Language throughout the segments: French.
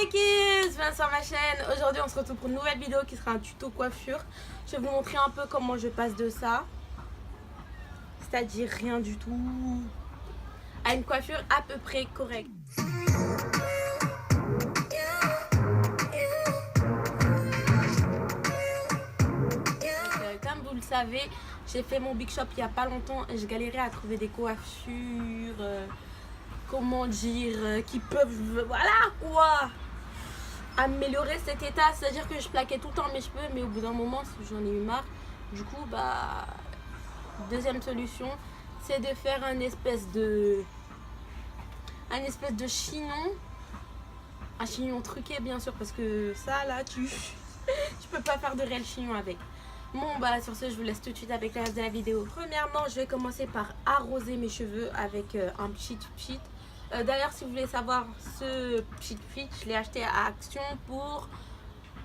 les kids, bienvenue sur ma chaîne. Aujourd'hui on se retrouve pour une nouvelle vidéo qui sera un tuto coiffure. Je vais vous montrer un peu comment je passe de ça, c'est-à-dire rien du tout, à une coiffure à peu près correcte. Comme vous le savez, j'ai fait mon big shop il n'y a pas longtemps et je galérais à trouver des coiffures, comment dire, qui peuvent, voilà quoi, améliorer cet état. C'est-à-dire que je plaquais tout le temps mes cheveux, mais au bout d'un moment j'en ai eu marre. Du coup, deuxième solution, c'est de faire un espèce de chignon, un chignon truqué bien sûr, parce que ça là tu peux pas faire de réel chignon avec. Bon sur ce, je vous laisse tout de suite avec le reste de la vidéo. Premièrement, je vais commencer par arroser mes cheveux avec un pchit. D'ailleurs, si vous voulez savoir, ce pchit, je l'ai acheté à Action pour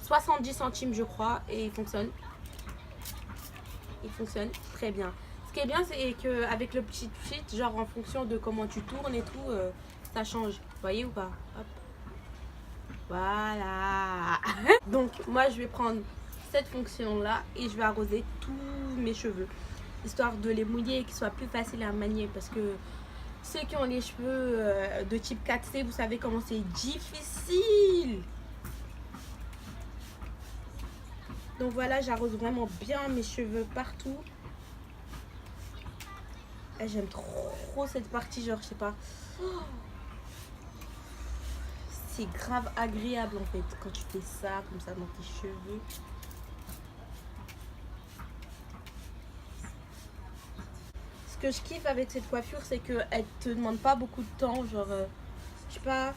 70 centimes je crois, et il fonctionne très bien. Ce qui est bien, c'est qu'avec le pchit, genre en fonction de comment tu tournes et tout, ça change. Vous voyez ou pas? Hop. Voilà. Donc moi je vais prendre cette fonction là et je vais arroser tous mes cheveux, histoire de les mouiller et qu'ils soient plus faciles à manier, parce que ceux qui ont les cheveux de type 4C, vous savez comment c'est difficile. Donc voilà, j'arrose vraiment bien mes cheveux partout. J'aime trop cette partie, genre je sais pas, c'est grave agréable en fait quand tu fais ça comme ça dans tes cheveux. Ce que je kiffe avec cette coiffure, c'est qu'elle te demande pas beaucoup de temps, genre je sais pas,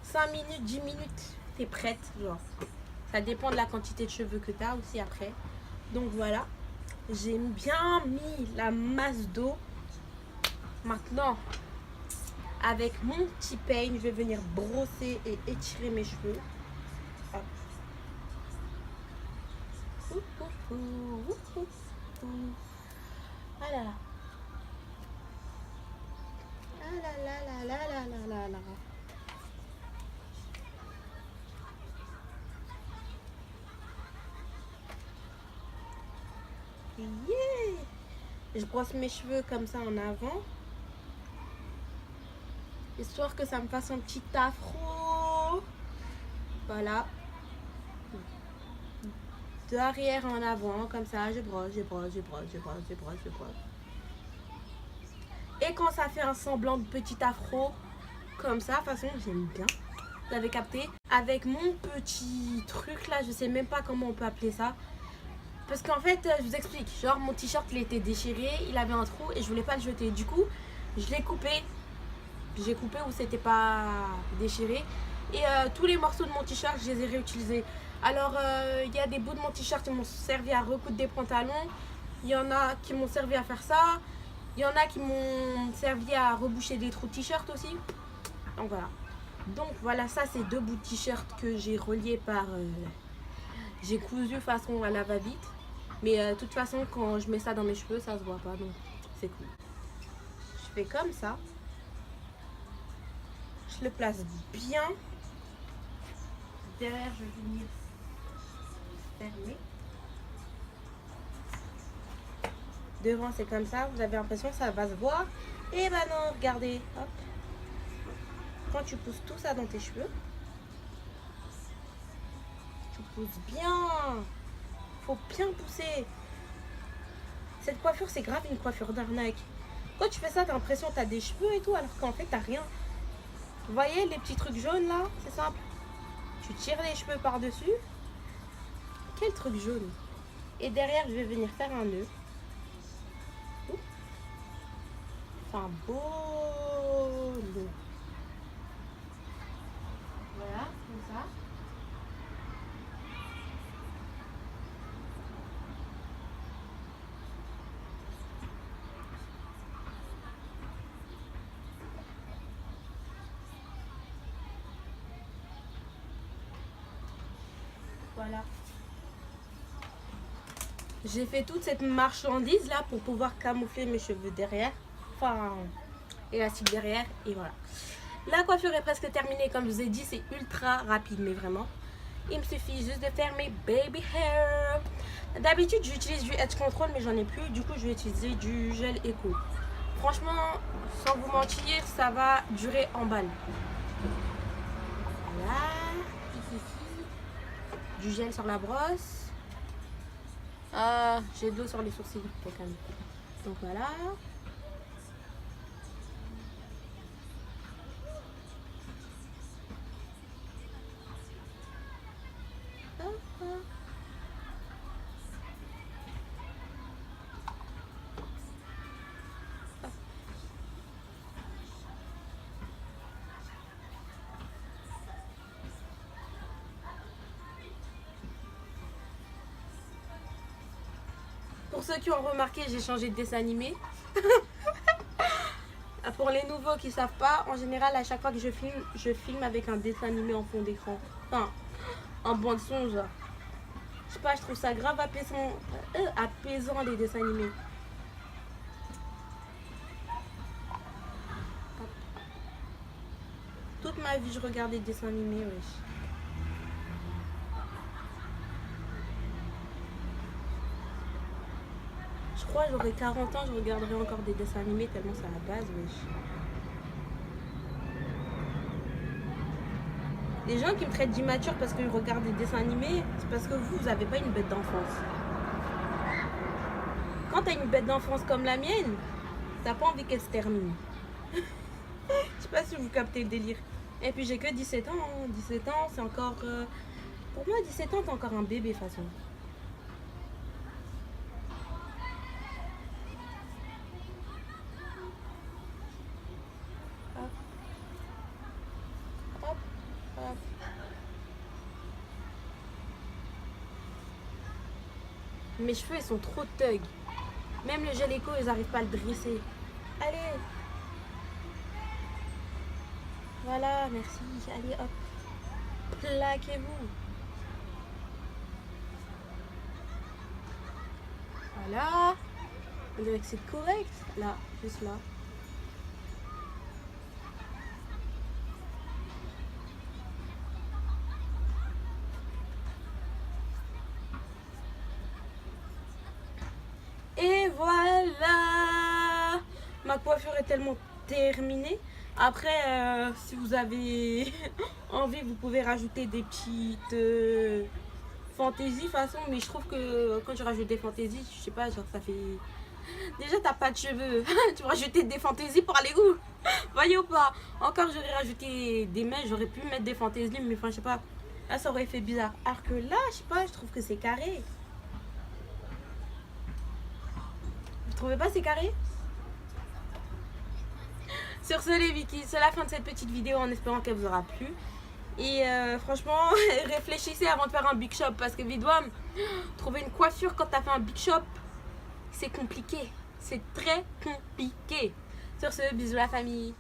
5 minutes, 10 minutes, t'es prête, genre. Ça dépend de la quantité de cheveux que t'as aussi après. Donc voilà, j'ai bien mis la masse d'eau. Maintenant, avec mon petit peigne, je vais venir brosser et étirer mes cheveux. Hop. Ah là là. Ah là là là là là là là là. Yeah. Je brosse mes cheveux comme ça en avant, histoire que ça me fasse un petit afro. Voilà. De arrière en avant, comme ça, je brosse. Et quand ça fait un semblant de petit afro, comme ça, de toute façon, j'aime bien. Vous avez capté? Avec mon petit truc là, je sais même pas comment on peut appeler ça. Parce qu'en fait, je vous explique, genre mon t-shirt il était déchiré, il avait un trou et je voulais pas le jeter. Du coup, je l'ai coupé. J'ai coupé où c'était pas déchiré. Et tous les morceaux de mon t-shirt, je les ai réutilisés. Alors, il y a des bouts de mon t-shirt qui m'ont servi à recoudre des pantalons. Il y en a qui m'ont servi à faire ça. Il y en a qui m'ont servi à reboucher des trous de t-shirt aussi. Donc voilà, ça c'est 2 bouts de t-shirt que j'ai reliés par... j'ai cousu façon à la va-vite. Mais de toute façon, quand je mets ça dans mes cheveux, ça se voit pas. Donc c'est cool. Je fais comme ça. Je le place bien. Derrière, je vais venir fermer. Devant, c'est comme ça. Vous avez l'impression que ça va se voir. Et ben non, regardez. Hop. Quand tu pousses tout ça dans tes cheveux, tu pousses bien. Faut bien pousser. Cette coiffure, c'est grave une coiffure d'arnaque. Quand tu fais ça, t'as l'impression que t'as des cheveux et tout, alors qu'en fait, t'as rien. Vous voyez les petits trucs jaunes là? C'est simple. Tu tires les cheveux par-dessus. Quel truc jaune? Et derrière, je vais venir faire un nœud. Enfin, beau nœud. Voilà, comme ça. Voilà. J'ai fait toute cette marchandise là pour pouvoir camoufler mes cheveux derrière. Enfin, élastique derrière. Et voilà. La coiffure est presque terminée. Comme je vous ai dit, c'est ultra rapide, mais vraiment. Il me suffit juste de faire mes baby hair. D'habitude, j'utilise du Edge Control, mais j'en ai plus. Du coup, je vais utiliser du gel Eco. Franchement, sans vous mentir, ça va durer en balle. Voilà. Du gel sur la brosse. J'ai de l'eau sur les sourcils. Donc voilà. Pour ceux qui ont remarqué, j'ai changé de dessin animé. Pour les nouveaux qui ne savent pas, en général, à chaque fois que je filme avec un dessin animé en fond d'écran. Enfin, en bande son, genre. Je sais pas, je trouve ça grave apaisant les dessins animés. Toute ma vie, je regardais des dessins animés, wesh. Je crois que j'aurai 40 ans, je regarderai encore des dessins animés tellement c'est à la base, wesh. Les gens qui me traitent d'immature parce que je regarde des dessins animés, c'est parce que vous n'avez pas une bête d'enfance. Quand t'as une bête d'enfance comme la mienne, t'as pas envie qu'elle se termine. Je sais pas si vous captez le délire. Et puis j'ai que 17 ans. 17 ans, c'est encore... Pour moi, 17 ans, t'es encore un bébé, de toute façon. Hop. Hop. Hop. Mes cheveux, ils sont trop thug. Même le gel Eco, ils n'arrivent pas à le dresser. Allez. Voilà, merci. Allez, hop. Plaquez-vous. Voilà. On dirait que c'est correct. Là, juste là. Et voilà. Ma coiffure est tellement terminée. Après, si vous avez envie, vous pouvez rajouter des petites fantaisies de toute façon. Mais je trouve que quand je rajoute des fantaisies, je sais pas, genre ça fait... Déjà, t'as pas de cheveux. Tu vas rajouter des fantaisies pour aller où? Voyez ou pas? Encore, j'aurais rajouté des mèches, j'aurais pu mettre des fantaisies, mais enfin, je sais pas. Là, ça aurait fait bizarre. Alors que là, je sais pas, je trouve que c'est carré. Vous trouvez pas c'est carré? Sur ce les Vicky, c'est la fin de cette petite vidéo en espérant qu'elle vous aura plu. Et franchement, réfléchissez avant de faire un big shop parce que Vidouam, trouver une coiffure quand t'as fait un big shop, c'est compliqué. C'est très compliqué. Sur ce, bisous la famille.